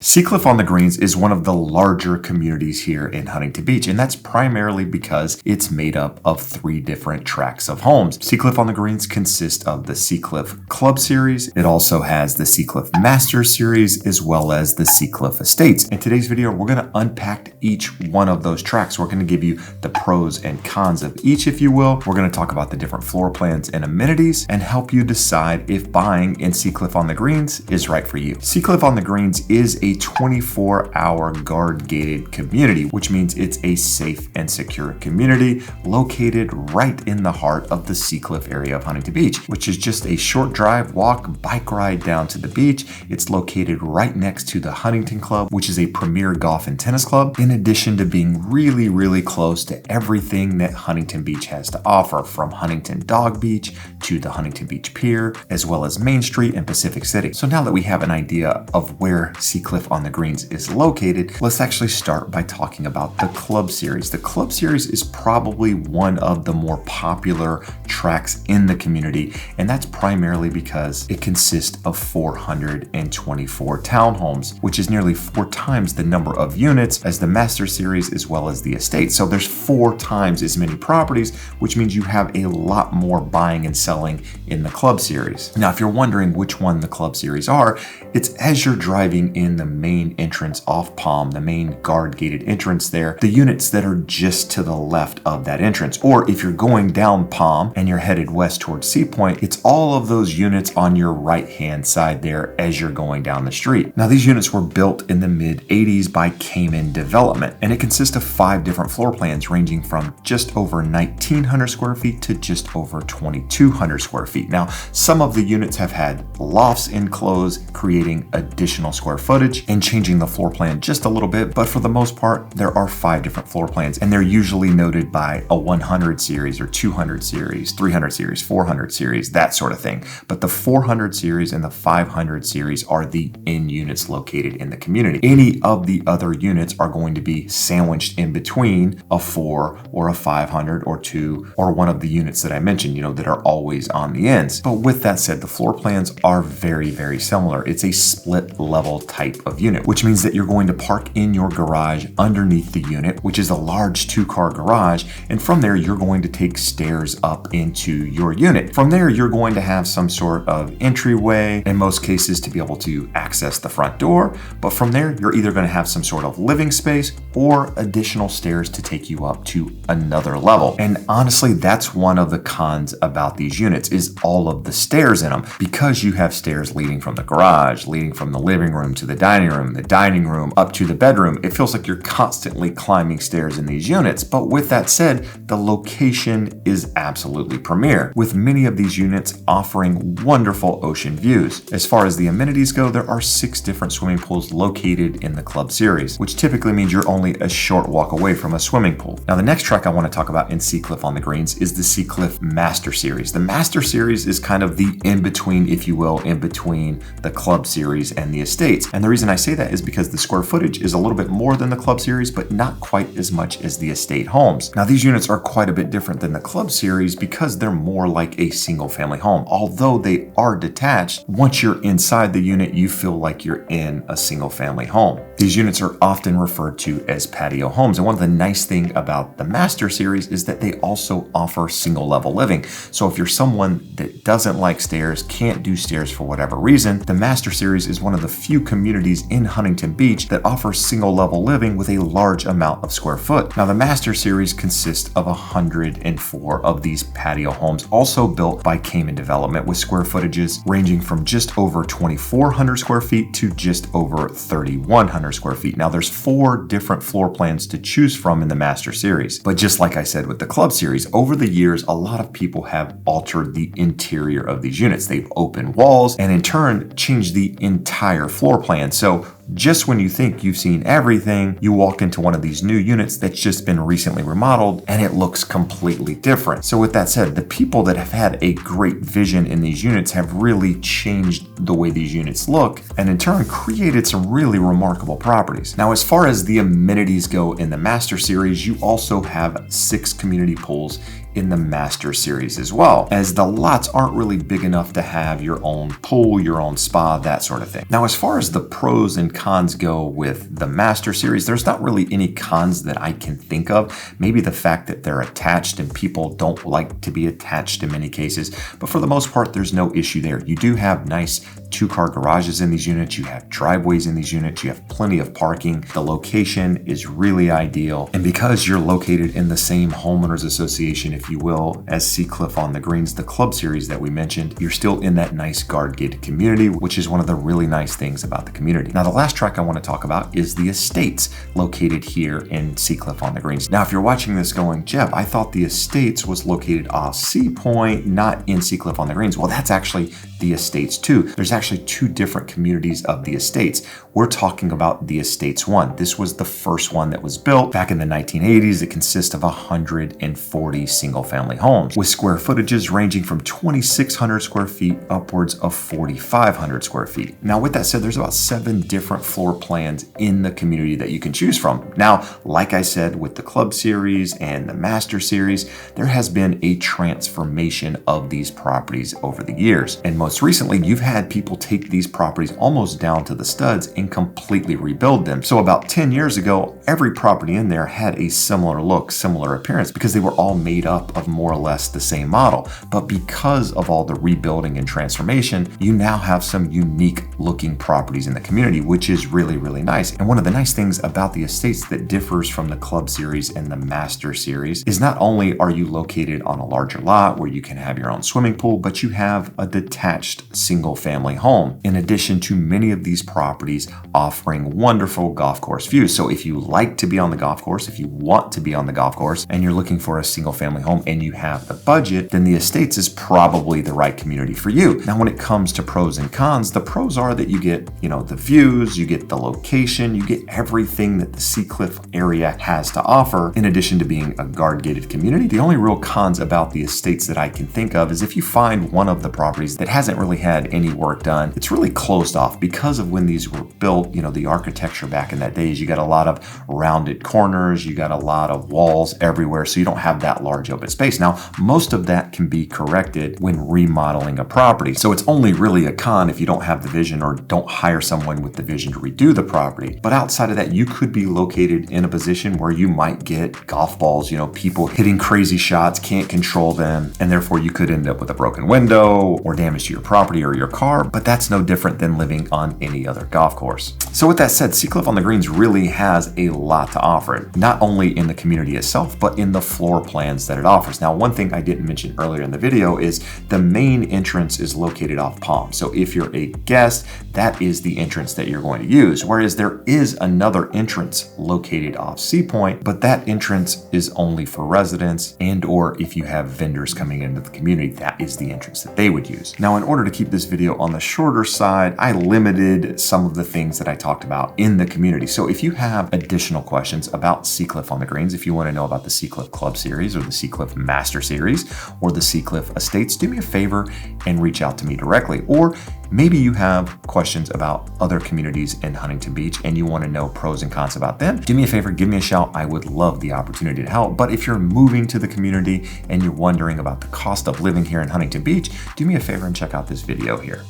Seacliff on the Greens is one of the larger communities here in Huntington Beach, and that's primarily because it's made up of 3 different tracts of homes. Seacliff on the Greens consists of the Seacliff Club Series. It also has the Seacliff Master Series as well as the Seacliff Estates. In today's video, we're going to unpack each one of those tracts. We're going to give you the pros and cons of each, if you will. We're going to talk about the different floor plans and amenities and help you decide if buying in Seacliff on the Greens is right for you. Seacliff on the Greens is a 24-hour guard-gated community, which means it's a safe and secure community located right in the heart of the Seacliff area of Huntington Beach, which is just a short drive, walk, bike ride down to the beach. It's located right next to the Huntington Club, which is a premier golf and tennis club, in addition to being really close to everything that Huntington Beach has to offer, from Huntington Dog Beach to the Huntington Beach Pier, as well as Main Street and Pacific City. So now that we have an idea of where Seacliff on the Greens is located, let's actually start by talking about the Club Series. The Club Series is probably one of the more popular tracts in the community, and that's primarily because it consists of 424 townhomes, which is nearly 4 times the number of units as the Master Series as well as the Estate. So there's 4 times as many properties, which means you have a lot more buying and selling in the Club Series. Now, if you're wondering which one the Club Series are, it's as you're driving in the main entrance off Palm, the main guard-gated entrance there, the units that are just to the left of that entrance. Or if you're going down Palm and you're headed west towards Sea Point, it's all of those units on your right-hand side there as you're going down the street. Now, these units were built in the mid-80s by Cayman Development, and it consists of 5 different floor plans ranging from just over 1,900 square feet to just over 2,200 square feet. Now, some of the units have had lofts enclosed, creating additional square footage and changing the floor plan just a little bit, but for the most part, there are 5 different floor plans, and they're usually noted by a 100 series or 200 series, 300 series, 400 series, that sort of thing. But the 400 series and the 500 series are the end units located in the community. Any of the other units are going to be sandwiched in between a 4 or a 500 or 2 or one of the units that I mentioned, that are always on the ends. But with that said, the floor plans are very similar. It's a split level type of unit, which means that you're going to park in your garage underneath the unit, which is a large 2-car garage, and from there you're going to take stairs up into your unit. From there you're going to have some sort of entryway, in most cases to be able to access the front door, but from there you're either going to have some sort of living space or additional stairs to take you up to another level. And honestly, that's one of the cons about these units, is all of the stairs in them, because you have stairs leading from the garage, leading from the living room to the dining room up to the bedroom. It feels like you're constantly climbing stairs in these units. But with that said, the location is absolutely premier, with many of these units offering wonderful ocean views. As far as the amenities go, there are 6 different swimming pools located in the Club Series, which typically means you're only a short walk away from a swimming pool. Now, the next track I want to talk about in Seacliff on the Greens is the Seacliff Master Series. The Master Series is kind of the in-between, if you will, in between the Club Series and the Estates. And the reason I say that is because the square footage is a little bit more than the Club Series, but not quite as much as the Estate homes. Now, these units are quite a bit different than the Club Series because they're more like a single family home. Although they are detached, once you're inside the unit, you feel like you're in a single family home. These units are often referred to as patio homes. And one of the nice things about the Master Series is that they also offer single level living. So if you're someone that doesn't like stairs, can't do stairs for whatever reason, the Master Series is one of the few communities in Huntington Beach that offers single level living with a large amount of square foot. Now, the Master Series consists of 104 of these patio homes, also built by Cayman Development, with square footages ranging from just over 2,400 square feet to just over 3,100 square feet. Now, there's 4 different floor plans to choose from in the Master Series. But just like I said with the Club Series, over the years, a lot of people have altered the interior of these units. They've opened walls and in turn changed the entire floor plan. So just when you think you've seen everything, you walk into one of these new units that's just been recently remodeled and it looks completely different. So with that said, the people that have had a great vision in these units have really changed the way these units look and in turn created some really remarkable properties. Now, as far as the amenities go in the Master Series, you also have 6 community pools in the Master Series as well, as the lots aren't really big enough to have your own pool, your own spa, that sort of thing. Now, as far as the pros and cons go with the Master Series, there's not really any cons that I can think of. Maybe the fact that they're attached and people don't like to be attached in many cases, but for the most part, there's no issue there. You do have nice 2-car garages in these units. You have driveways in these units. You have plenty of parking. The location is really ideal. And because you're located in the same homeowners association, if you will, as Seacliff On The Greens, the club series that we mentioned, you're still in that nice guard-gated community, which is one of the really nice things about the community. Now, the last tract I want to talk about is the estates located here in Seacliff On The Greens. Now, if you're watching this going, Jeb, I thought the estates was located off Sea Point, not in Seacliff On The Greens. Well, that's actually the estates too. There's actually 2 different communities of the estates. We're talking about the Estates 1. This was the first one that was built back in the 1980s. It consists of 140 single-family homes with square footages ranging from 2,600 square feet upwards of 4,500 square feet. Now, with that said, there's about 7 different floor plans in the community that you can choose from. Now, like I said, with the Club Series and the Master Series, there has been a transformation of these properties over the years. And most recently, you've had people take these properties almost down to the studs and completely rebuild them. So about 10 years ago, every property in there had a similar look, similar appearance, because they were all made up of more or less the same model. But because of all the rebuilding and transformation, you now have some unique looking properties in the community, which is really, really nice. And one of the nice things about the estates that differs from the Club Series and the Master Series is not only are you located on a larger lot where you can have your own swimming pool, but you have a detached single family home, in addition to many of these properties offering wonderful golf course views. So if you like to be on the golf course, if you want to be on the golf course and you're looking for a single family home and you have the budget, then the estates is probably the right community for you. Now, when it comes to pros and cons, the pros are that you get, the views, you get the location, you get everything that the Seacliff area has to offer, in addition to being a guard-gated community. The only real cons about the estates that I can think of is if you find one of the properties that hasn't really had any work done, it's really closed off because of when these were built. The architecture back in that days, you got a lot of rounded corners, you got a lot of walls everywhere, so you don't have that large open space. Now, most of that can be corrected when remodeling a property. So it's only really a con if you don't have the vision or don't hire someone with the vision to redo the property. But outside of that, you could be located in a position where you might get golf balls, people hitting crazy shots, can't control them, and therefore you could end up with a broken window or damage to your property or your car, but that's no different than living on any other golf course. So with that said, Seacliff On The Greens really has a lot to offer, not only in the community itself, but in the floor plans that it offers. Now, one thing I didn't mention earlier in the video is the main entrance is located off Palm. So if you're a guest, that is the entrance that you're going to use. Whereas there is another entrance located off Sea Point, but that entrance is only for residents and or if you have vendors coming into the community, that is the entrance that they would use. Now, in order to keep this video on the shorter side, I limited some of the things that I talked about in the community. So if you have additional questions about Seacliff On The Greens, if you want to know about the Seacliff Club Series or the Seacliff Master Series or the Seacliff Estates, do me a favor and reach out to me directly. Or maybe you have questions about other communities in Huntington Beach and you want to know pros and cons about them. Do me a favor, give me a shout. I would love the opportunity to help. But if you're moving to the community and you're wondering about the cost of living here in Huntington Beach, do me a favor and check out this video here.